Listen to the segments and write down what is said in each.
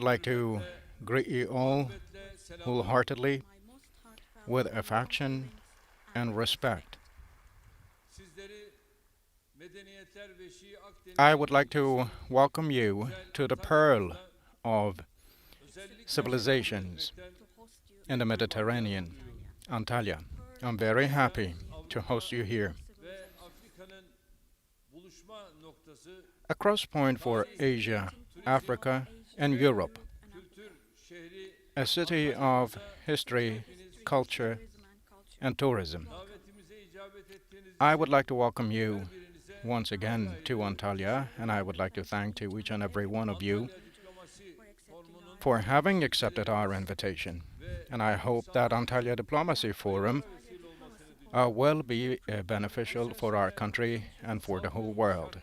like to greet you all wholeheartedly with affection and respect. I would like to welcome you to the pearl of civilizations in the Mediterranean, Antalya. I'm very happy to host you here. A cross point for Asia, Africa, and Europe. A city of history, culture, and tourism. I would like to welcome you once again to Antalya, and I would like to thank to each and every one of you for having accepted our invitation. And I hope that Antalya Diplomacy Forum will be beneficial for our country and for the whole world.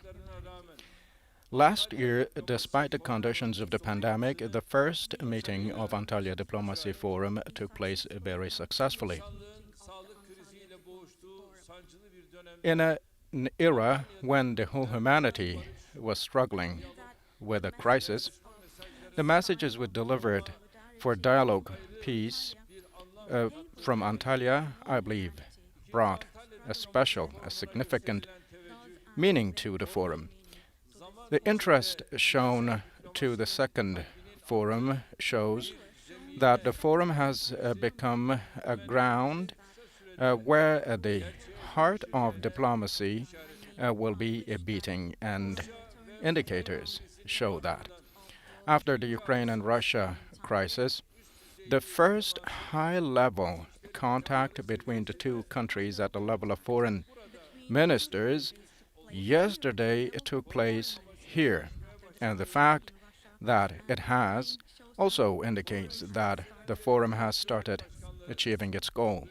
Last year, despite the conditions of the pandemic, the first meeting of Antalya Diplomacy Forum took place very successfully. In an era when the whole humanity was struggling with a crisis, the messages we delivered for dialogue, peace, from Antalya, I believe, brought a significant meaning to the forum. The interest shown to the second forum shows that the forum has become a ground where the heart of diplomacy will be beating, and indicators show that. After the Ukraine and Russia crisis, the first high level contact between the two countries at the level of foreign ministers yesterday took place here. And the fact that it has also indicates that the forum has started achieving its goal.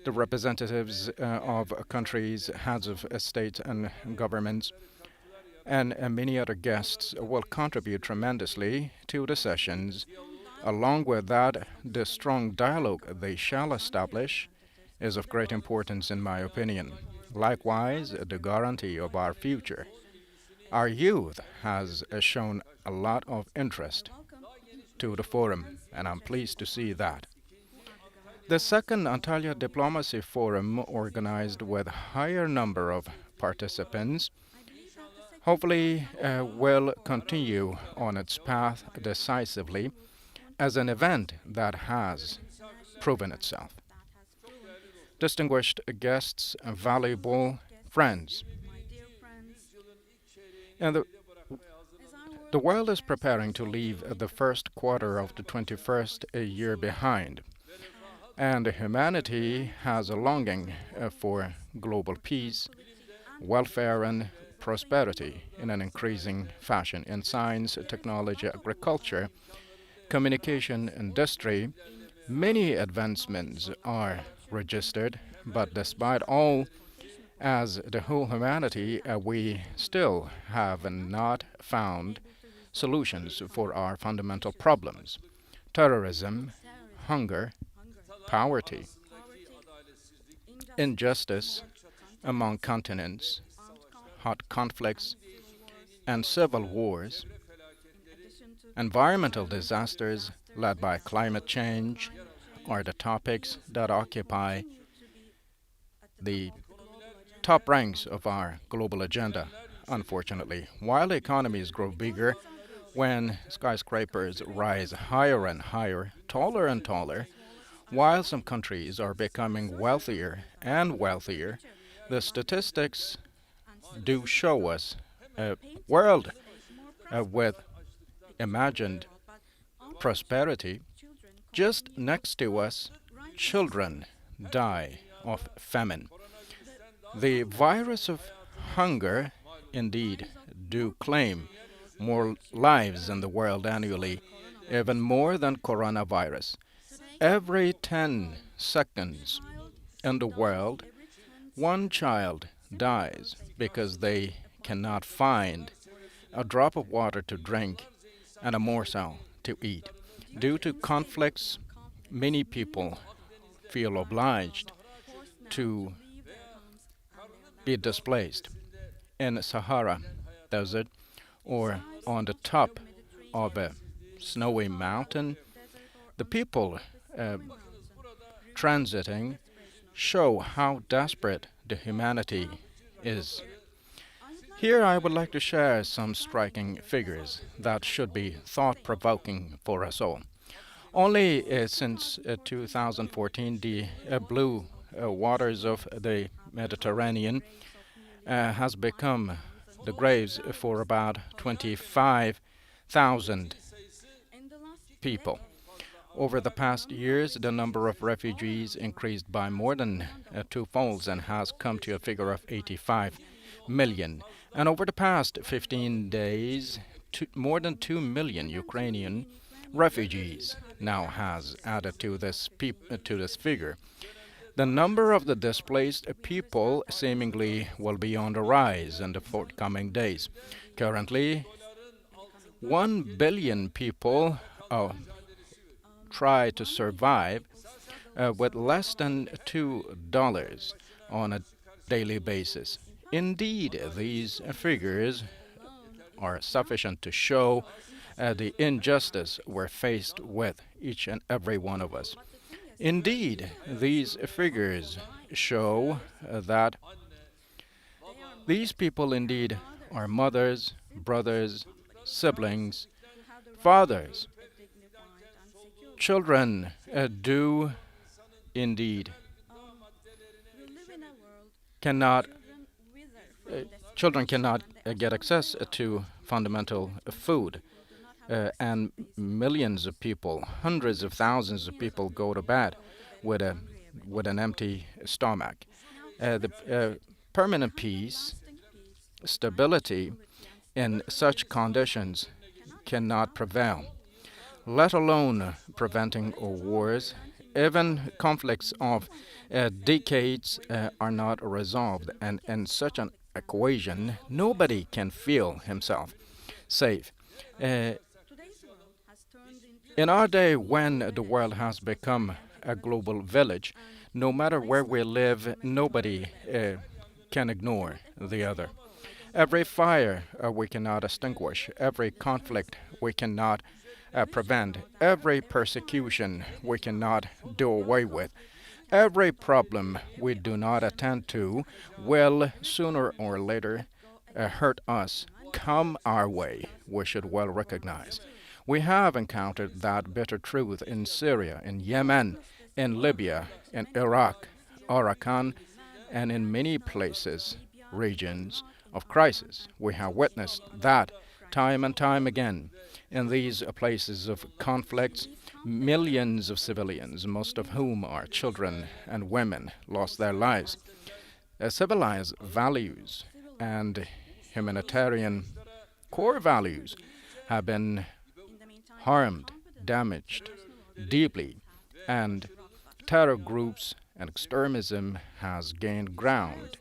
The representatives of countries, heads of states and governments, and many other guests will contribute tremendously to the sessions. Along with that, the strong dialogue they shall establish is of great importance, in my opinion. Likewise, the guarantee of our future. Our youth has shown a lot of interest to the forum, and I'm pleased to see that. The second Antalya Diplomacy Forum, organized with higher number of participants, hopefully will continue on its path decisively as an event that has proven itself. Distinguished guests, valuable friends, and the world is preparing to leave the first quarter of the 21st year behind, and humanity has a longing for global peace, welfare, and prosperity in an increasing fashion in science, technology, agriculture, communication, industry. Many advancements are registered, but despite all, as the whole humanity, we still have not found solutions for our fundamental problems: terrorism, hunger, poverty, injustice among continents, hot conflicts, and civil wars, environmental disasters led by climate change are the topics that occupy the top ranks of our global agenda. Unfortunately, while economies grow bigger, when skyscrapers rise higher and higher, taller and taller, while some countries are becoming wealthier and wealthier, the statistics do show us a world with imagined prosperity. Just next to us, children die of famine. The virus of hunger indeed do claim more lives in the world annually, even more than coronavirus. Every 10 seconds in the world, one child dies because they cannot find a drop of water to drink and a morsel to eat. Due to conflicts, many people feel obliged to be displaced in Sahara Desert or on the top of a snowy mountain. The people transiting show how desperate the humanity is. Here I would like to share some striking figures that should be thought-provoking for us all. Only since 2014, the blue waters of the Mediterranean has become the graves for about 25,000 people. Over the past years, the number of refugees increased by more than twofold and has come to a figure of 85 million. And over the past 15 days, more than 2 million Ukrainian refugees now has added to this figure. The number of the displaced people seemingly will be on the rise in the forthcoming days. Currently, 1 billion people try to survive with less than $2 on a daily basis. Indeed, these figures are sufficient to show the injustice we're faced with, each and every one of us. Indeed, these figures show that these people indeed are mothers, brothers, siblings, fathers. Children do indeed cannot children cannot get access to fundamental food, and millions of people, hundreds of thousands of people, go to bed with an empty stomach. The permanent peace, stability in such conditions cannot prevail, let alone preventing wars. Even conflicts of decades are not resolved, and in such an equation, nobody can feel himself safe. Uh, in our day, when the world has become a global village, no matter where we live, nobody can ignore the other. Every fire we cannot extinguish, every conflict we cannot prevent, every persecution we cannot do away with, every problem we do not attend to will sooner or later hurt us, come our way, we should well recognize. We have encountered that bitter truth in Syria, in Yemen, in Libya, in Iraq, Arakan, and in many places, regions of crisis. We have witnessed that time and time again. In these places of conflicts, millions of civilians, most of whom are children and women, lost their lives. Civilized values and humanitarian core values have been harmed, damaged deeply, and terror groups and extremism has gained ground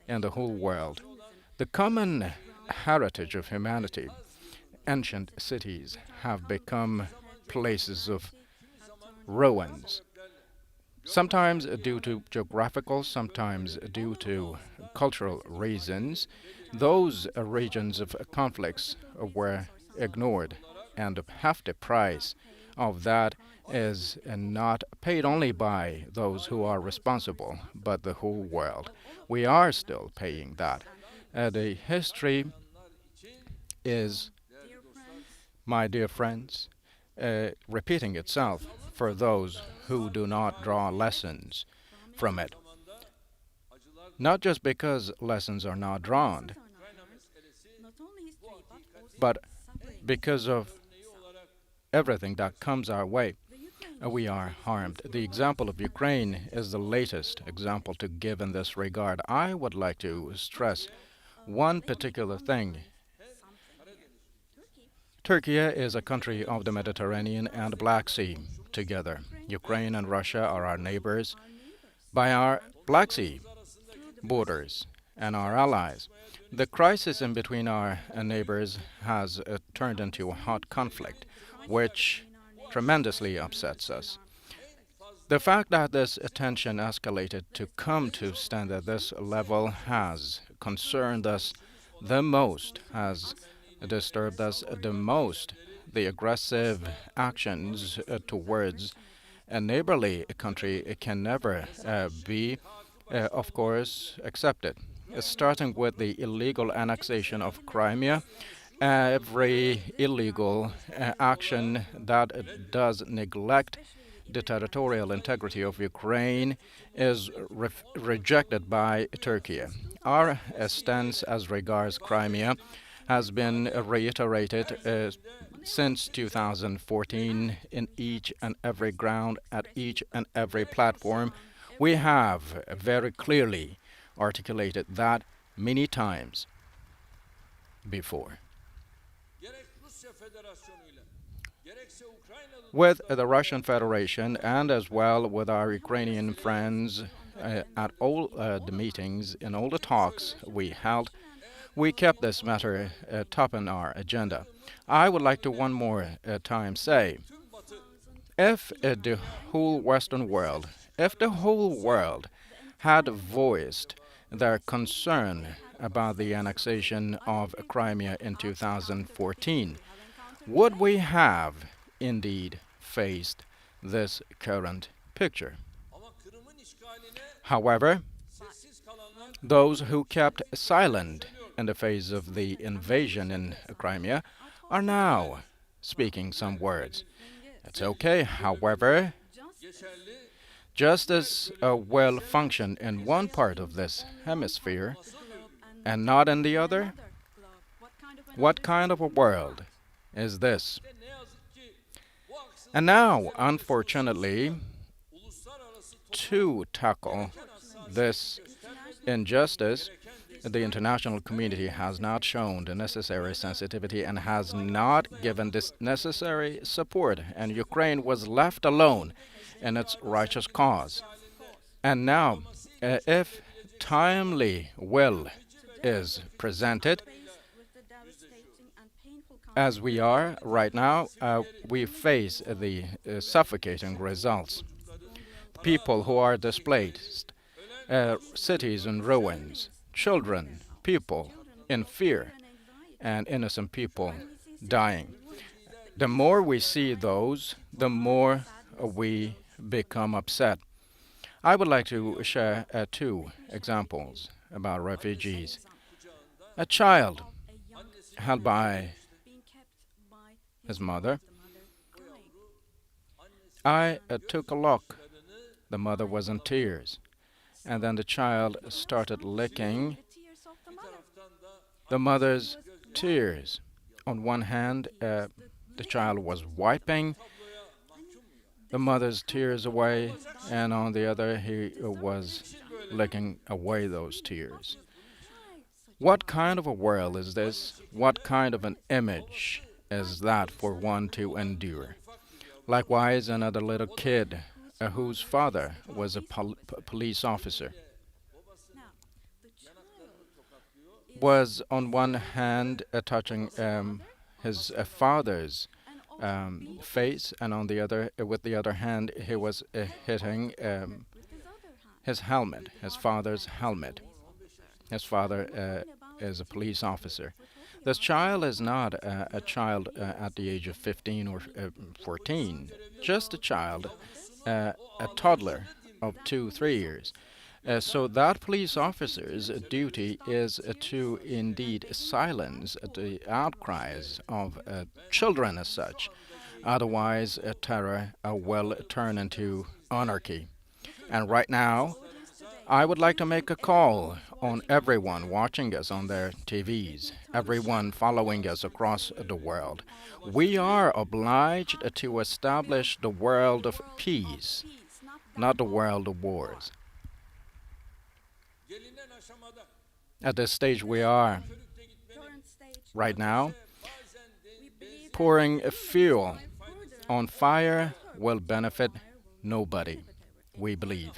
in the whole world. The common heritage of humanity, ancient cities, have become places of ruins, sometimes due to geographical, sometimes due to cultural reasons. Those regions of conflicts were ignored, and the hefty price of that is not paid only by those who are responsible, but the whole world. We are still paying that. The history is, my dear friends, repeating itself for those who do not draw lessons from it. Not just because lessons are not drawn, but because of everything that comes our way, we are harmed. The example of Ukraine is the latest example to give in this regard. I would like to stress one particular thing. Turkey is a country of the Mediterranean and Black Sea together. Ukraine and Russia are our neighbors by our Black Sea borders and our allies. The crisis in between our neighbors has turned into a hot conflict, which tremendously upsets us. The fact that this tension escalated to come to stand at this level has concerned us the most, has disturbed us the most, the aggressive actions towards a neighborly country can never be, of course, accepted. Starting with the illegal annexation of Crimea, every illegal action that does neglect the territorial integrity of Ukraine is rejected by Turkey. Our stance as regards Crimea has been reiterated since 2014 in each and every ground, at each and every platform. We have very clearly articulated that many times before. With the Russian Federation and as well with our Ukrainian friends at all the meetings and all the talks we held, we kept this matter top on our agenda. I would like to one more time say, if the whole Western world, if the whole world had voiced their concern about the annexation of Crimea in 2014, would we have indeed faced this current picture? However, those who kept silent in the face of the invasion in Crimea are now speaking some words. It's okay, however, justice will function in one part of this hemisphere and not in the other. What kind of a world is this? And now, unfortunately, to tackle this injustice, the international community has not shown the necessary sensitivity and has not given this necessary support, and Ukraine was left alone in its righteous cause. And now, if timely will is presented, as we are right now, we face the suffocating results. People who are displaced, cities in ruins, children, people in fear, and innocent people dying. The more we see those, the more we become upset. I would like to share two examples about refugees. A child held by his mother. I took a look. The mother was in tears. And then the child started licking the mother's tears. On one hand, the child was wiping the mother's tears away, and on the other, he was licking away those tears. What kind of a world is this? What kind of an image is that for one to endure? Likewise, another little kid whose father was a police officer was on one hand touching his father's face, and on the other, with the other hand, he was hitting his helmet, his father's helmet. His father is a police officer. This child is not a child at the age of 15 or 14, just a child, a toddler of 2-3 years. So that police officer's duty is to indeed silence the outcries of children as such. Otherwise, terror will turn into anarchy. And right now, I would like to make a call on everyone watching us on their TVs, everyone following us across the world. We are obliged to establish the world of peace, not the world of wars. At this stage we are right now, pouring fuel on fire will benefit nobody, we believe.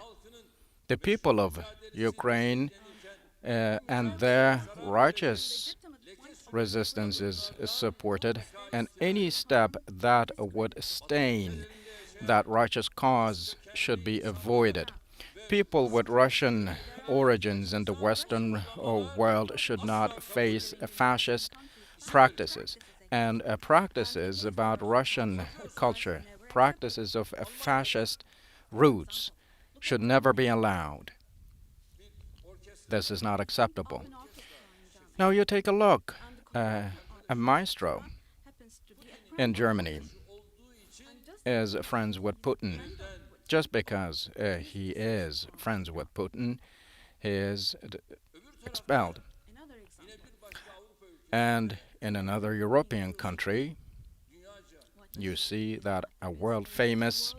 The people of Ukraine and their righteous resistance is supported, and any step that would stain that righteous cause should be avoided. People with Russian origins in the Western world should not face fascist practices. and practices about Russian culture, practices of fascist roots, should never be allowed. This is not acceptable. Now you take a look. A maestro in Germany is friends with Putin. Just because he is friends with Putin, he is expelled. And in another European country, you see that a world famous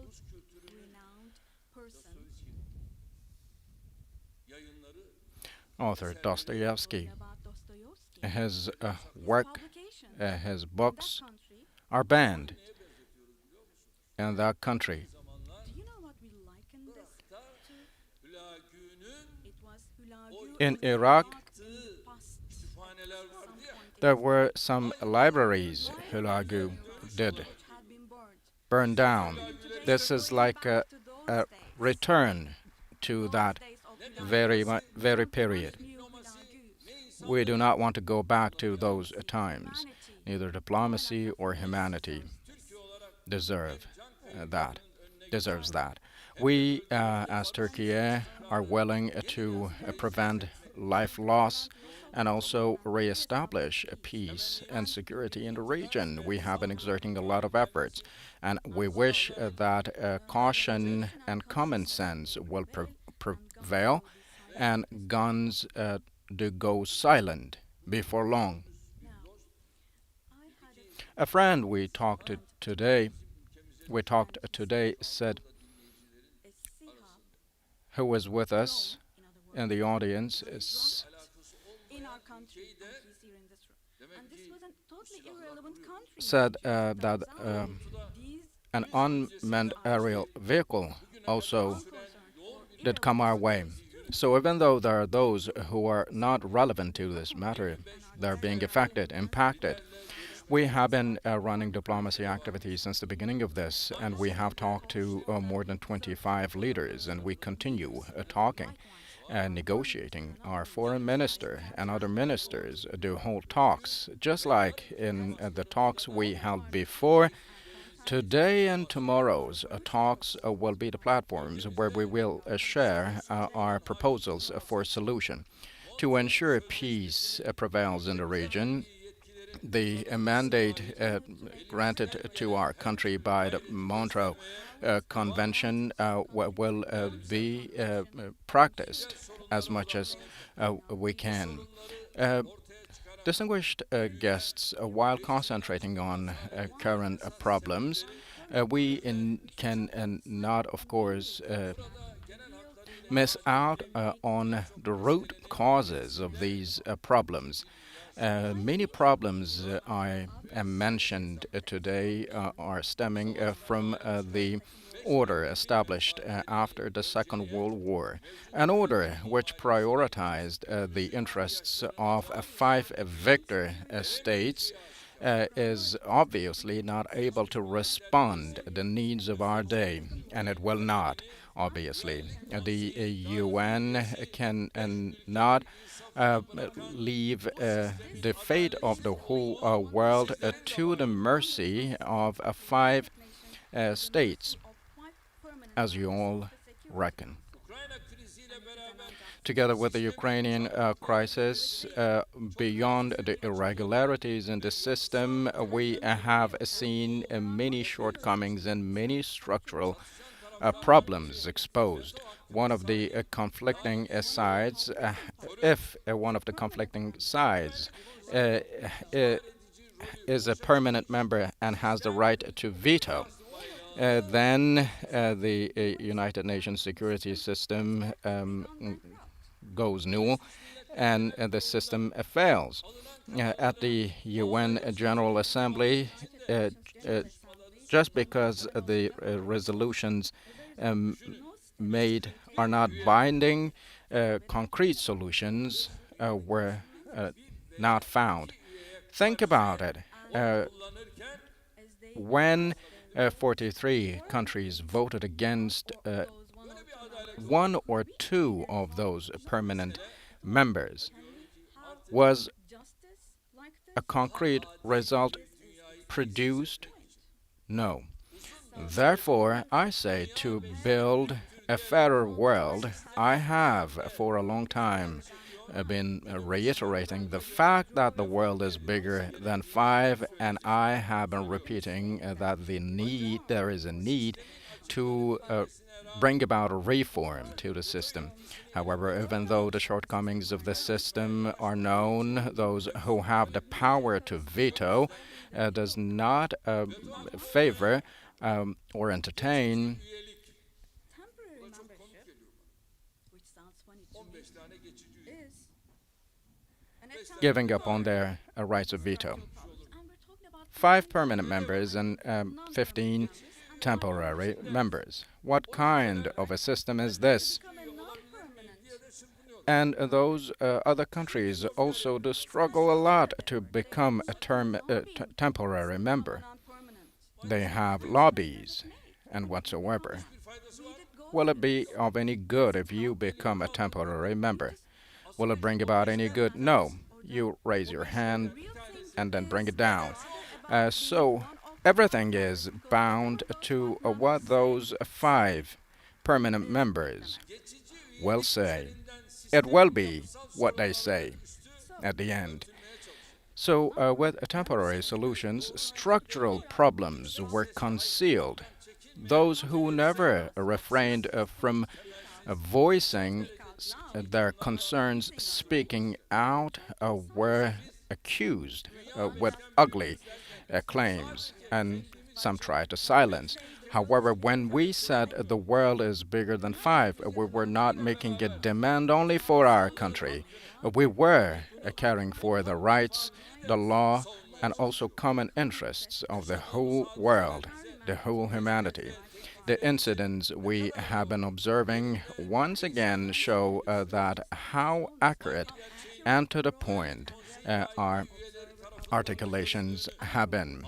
author, Dostoevsky, his work, his books are banned in that country. In Iraq, there were some libraries Hulagu did burn down. This is like a return to that very period. We do not want to go back to those times. Neither diplomacy or humanity deserve deserves that. We, as Turkey, are willing to prevent life loss and also reestablish peace and security in the region. We have been exerting a lot of efforts, and we wish that caution and common sense will prevail, and guns do go silent before long. A friend we talked today said, who was with us in the audience, said that an unmanned aerial vehicle also did come our way. So even though there are those who are not relevant to this matter, they're being affected, impacted. We have been running diplomacy activities since the beginning of this, and we have talked to more than 25 leaders, and we continue talking and negotiating. Our foreign minister and other ministers do hold talks, just like in the talks we held before. Today and tomorrow's talks will be the platforms where we will share our proposals for solution. To ensure peace prevails in the region, the mandate granted to our country by the Montreux Convention will be practiced as much as we can. Distinguished guests, while concentrating on current problems, we can not, of course, miss out on the root causes of these problems. Many problems I mentioned today are stemming from the order established after the Second World War, an order which prioritized the interests of five victor states, is obviously not able to respond to the needs of our day, and it will not, obviously. The UN can not leave the fate of the whole world to the mercy of five states, as you all reckon. Together with the Ukrainian crisis, beyond the irregularities in the system, we have seen many shortcomings and many structural problems exposed. One of the conflicting sides, if one of the conflicting sides is a permanent member and has the right to veto, then the United Nations security system goes null, and the system fails. At the UN General Assembly, just because the resolutions made are not binding, concrete solutions were not found. Think about it. When 43 countries voted against one or two of those permanent members, was a concrete result produced? No. Therefore, I say to build a fairer world, I have for a long time been reiterating the fact that the world is bigger than five, and I have been repeating that there is a need to bring about a reform to the system. However, even though the shortcomings of the system are known, those who have the power to veto does not favor or entertain giving up on their rights of veto. 5 permanent members and 15 temporary members. What kind of a system is this? And those other countries also do struggle a lot to become a temporary member. They have lobbies and whatsoever. Will it be of any good if you become a temporary member? Will it bring about any good? No. You raise your hand and then bring it down. So everything is bound to what those 5 permanent members will say. It will be what they say at the end. So with temporary solutions, structural problems were concealed. Those who never refrained from voicing their concerns, speaking out, were accused with ugly claims, and some tried to silence. However, when we said the world is bigger than five, we were not making a demand only for our country. We were caring for the rights, the law, and also common interests of the whole world, the whole humanity. The incidents we have been observing once again show that how accurate and to the point our articulations have been.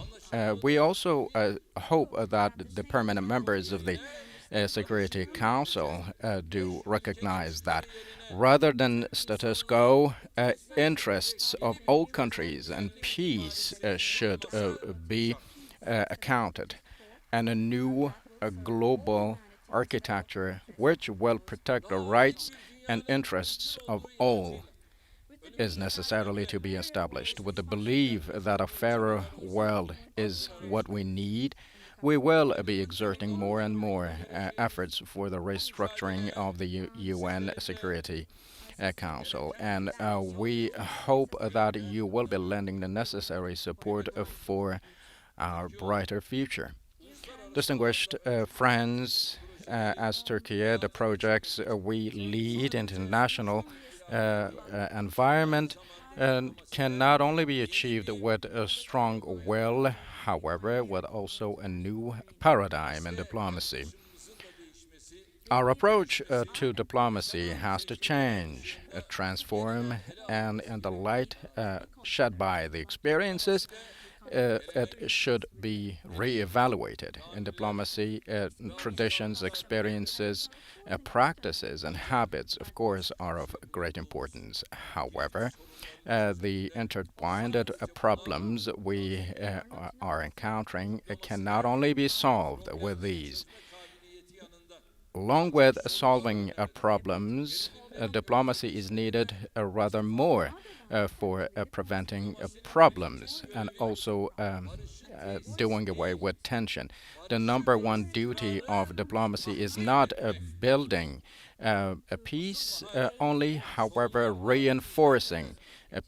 We also hope that the permanent members of the Security Council do recognize that rather than status quo, interests of all countries and peace should be accounted, and a new global architecture which will protect the rights and interests of all is necessarily to be established. With the belief that a fairer world is what we need, we will be exerting more and more efforts for the restructuring of the UN Security Council. And we hope that you will be lending the necessary support for our brighter future. Distinguished friends, as Turkey, the projects we lead international environment can not only be achieved with a strong will, however, with also a new paradigm in diplomacy. Our approach to diplomacy has to change, transform, and in the light shed by the experiences, it should be re-evaluated. In diplomacy, traditions, experiences, practices, and habits, of course, are of great importance. However, the intertwined problems we are encountering can not only be solved with these. Along with solving problems, diplomacy is needed rather more for preventing problems and also doing away with tension. The number one duty of diplomacy is not building a peace only, however, reinforcing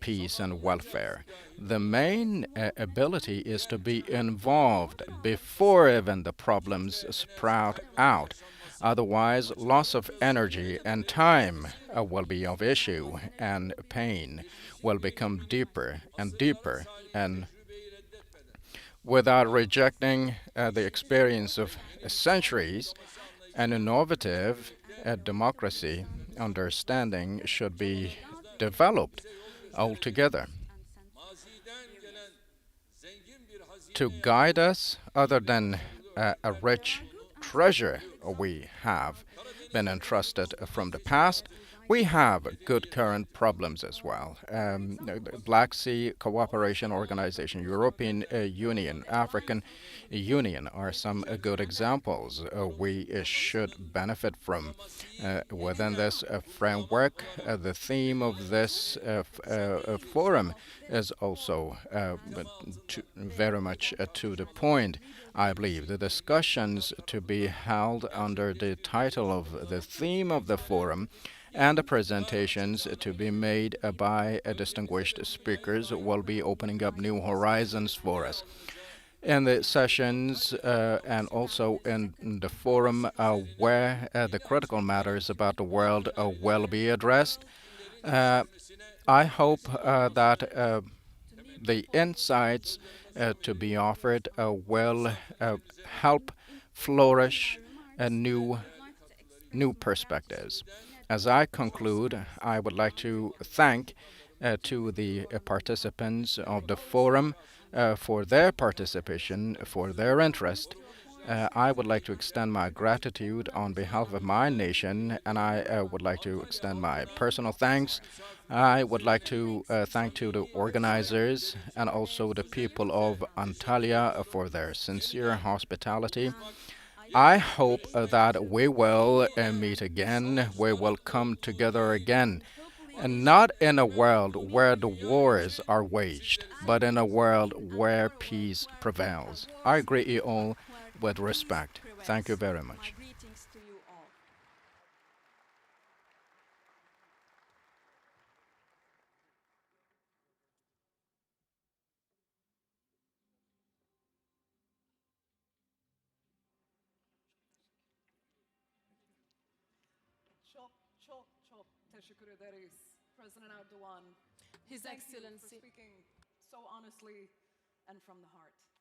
peace and welfare. The main ability is to be involved before even the problems sprout out. Otherwise, loss of energy and time will be of issue, and pain will become deeper and deeper. And without rejecting the experience of centuries, an innovative democracy understanding should be developed altogether to guide us other than a rich treasure we have been entrusted from the past. We have good current problems as well. The Black Sea Cooperation Organization, European Union, African Union are some good examples we should benefit from. Within this framework, the theme of this forum is also very much to the point. I believe the discussions to be held under the title of the theme of the forum and the presentations to be made by distinguished speakers will be opening up new horizons for us. In the sessions and also in the forum where the critical matters about the world will be addressed, uh, I hope that the insights to be offered will help flourish a new perspectives. As I conclude, I would like to thank to the participants of the forum for their participation, for their interest. I would like to extend my gratitude on behalf of my nation, and I would like to extend my personal thanks. I would like to thank to the organizers and also the people of Antalya for their sincere hospitality. I hope that we will meet again, we will come together again, and not in a world where the wars are waged, but in a world where peace prevails. I greet you all with respect. Thank you very much. Çok çok çok teşekkür ederiz President Erdoğan. His Thank you for Excellency. speaking so honestly and from the heart.